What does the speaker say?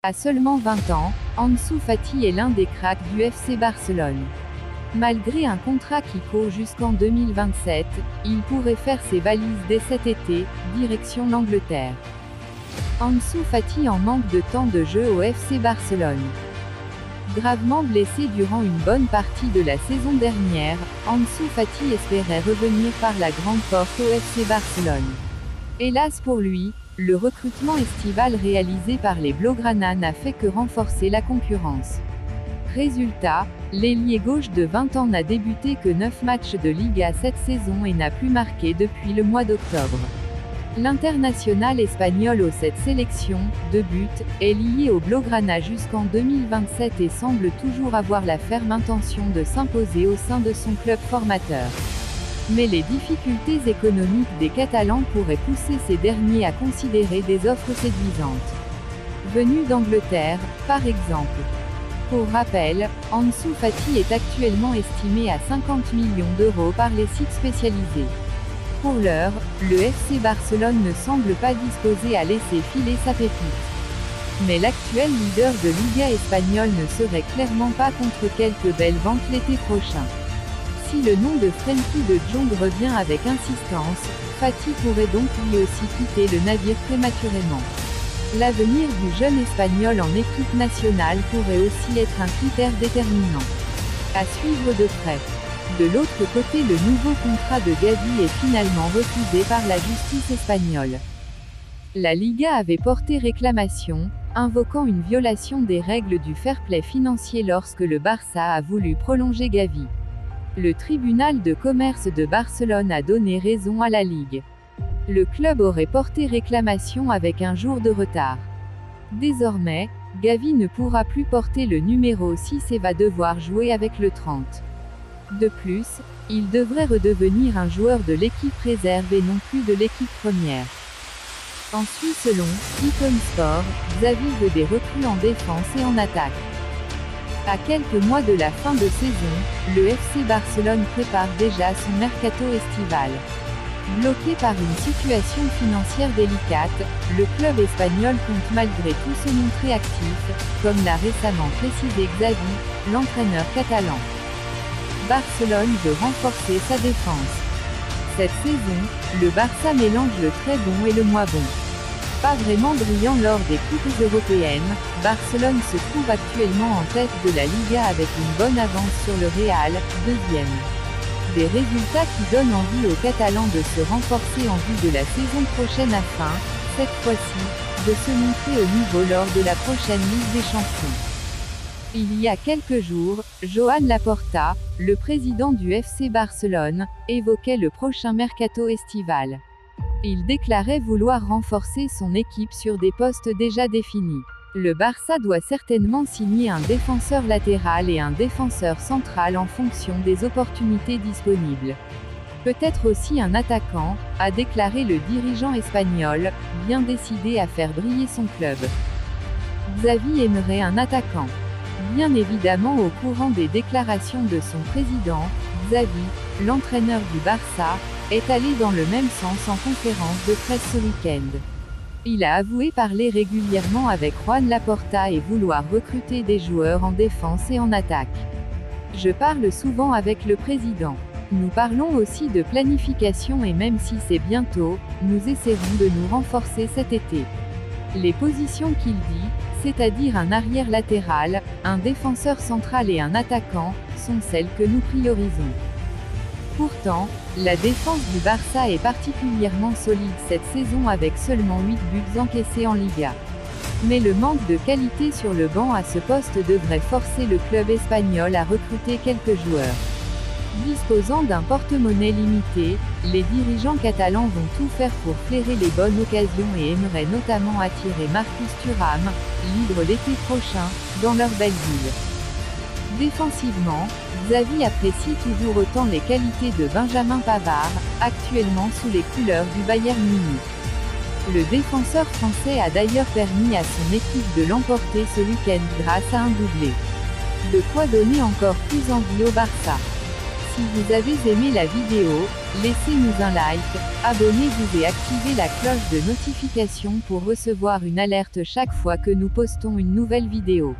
À seulement 20 ans, Ansu Fati est l'un des cracks du FC Barcelone. Malgré un contrat qui court jusqu'en 2027, il pourrait faire ses valises dès cet été, direction l'Angleterre. Ansu Fati en manque de temps de jeu au FC Barcelone. Gravement blessé durant une bonne partie de la saison dernière, Ansu Fati espérait revenir par la grande porte au FC Barcelone. Hélas pour lui, le recrutement estival réalisé par les Blaugrana n'a fait que renforcer la concurrence. Résultat, l'ailier gauche de 20 ans n'a débuté que 9 matchs de Liga cette saison et n'a plus marqué depuis le mois d'octobre. L'international espagnol aux 7 sélections, 2 buts, est lié aux Blaugrana jusqu'en 2027 et semble toujours avoir la ferme intention de s'imposer au sein de son club formateur. Mais les difficultés économiques des Catalans pourraient pousser ces derniers à considérer des offres séduisantes. Venu d'Angleterre, par exemple. Pour rappel, Ansu Fati est actuellement estimé à 50 millions d'euros par les sites spécialisés. Pour l'heure, le FC Barcelone ne semble pas disposé à laisser filer sa pépite. Mais l'actuel leader de Liga espagnole ne serait clairement pas contre quelques belles ventes l'été prochain. Si le nom de Frenkie de Jong revient avec insistance, Fati pourrait donc lui aussi quitter le navire prématurément. L'avenir du jeune Espagnol en équipe nationale pourrait aussi être un critère déterminant. À suivre de près. De l'autre côté, le nouveau contrat de Gavi est finalement refusé par la justice espagnole. La Liga avait porté réclamation, invoquant une violation des règles du fair play financier lorsque le Barça a voulu prolonger Gavi. Le tribunal de commerce de Barcelone a donné raison à la Ligue. Le club aurait porté réclamation avec un jour de retard. Désormais, Gavi ne pourra plus porter le numéro 6 et va devoir jouer avec le 30. De plus, il devrait redevenir un joueur de l'équipe réserve et non plus de l'équipe première. En Suisse, selon Icon Sport, Xavi veut des recrues en défense et en attaque. À quelques mois de la fin de saison, le FC Barcelone prépare déjà son mercato estival. Bloqué par une situation financière délicate, le club espagnol compte malgré tout se montrer actif, comme l'a récemment précisé Xavi, l'entraîneur catalan. Barcelone veut renforcer sa défense. Cette saison, le Barça mélange le très bon et le moins bon. Pas vraiment brillant lors des coupes européennes, Barcelone se trouve actuellement en tête de la Liga avec une bonne avance sur le Real, deuxième. Des résultats qui donnent envie aux Catalans de se renforcer en vue de la saison prochaine afin, cette fois-ci, de se montrer au niveau lors de la prochaine Ligue des Champions. Il y a quelques jours, Joan Laporta, le président du FC Barcelone, évoquait le prochain mercato estival. Il déclarait vouloir renforcer son équipe sur des postes déjà définis. Le Barça doit certainement signer un défenseur latéral et un défenseur central en fonction des opportunités disponibles. Peut-être aussi un attaquant, a déclaré le dirigeant espagnol, bien décidé à faire briller son club. Xavi aimerait un attaquant. Bien évidemment au courant des déclarations de son président, Xavi, l'entraîneur du Barça, est allé dans le même sens en conférence de presse ce week-end. Il a avoué parler régulièrement avec Joan Laporta et vouloir recruter des joueurs en défense et en attaque. Je parle souvent avec le président. Nous parlons aussi de planification et même si c'est bientôt, nous essaierons de nous renforcer cet été. Les positions qu'il dit, c'est-à-dire un arrière latéral, un défenseur central et un attaquant, sont celles que nous priorisons. Pourtant, la défense du Barça est particulièrement solide cette saison avec seulement 8 buts encaissés en Liga. Mais le manque de qualité sur le banc à ce poste devrait forcer le club espagnol à recruter quelques joueurs. Disposant d'un porte-monnaie limité, les dirigeants catalans vont tout faire pour flairer les bonnes occasions et aimeraient notamment attirer Marcus Thuram, libre l'été prochain, dans leur belle ville. Défensivement, Xavi apprécie toujours autant les qualités de Benjamin Pavard, actuellement sous les couleurs du Bayern Munich. Le défenseur français a d'ailleurs permis à son équipe de l'emporter ce week-end grâce à un doublé. De quoi donner encore plus envie au Barça. Si vous avez aimé la vidéo, Laissez-nous un like, abonnez-vous et activez la cloche de notification pour recevoir une alerte chaque fois que nous postons une nouvelle vidéo.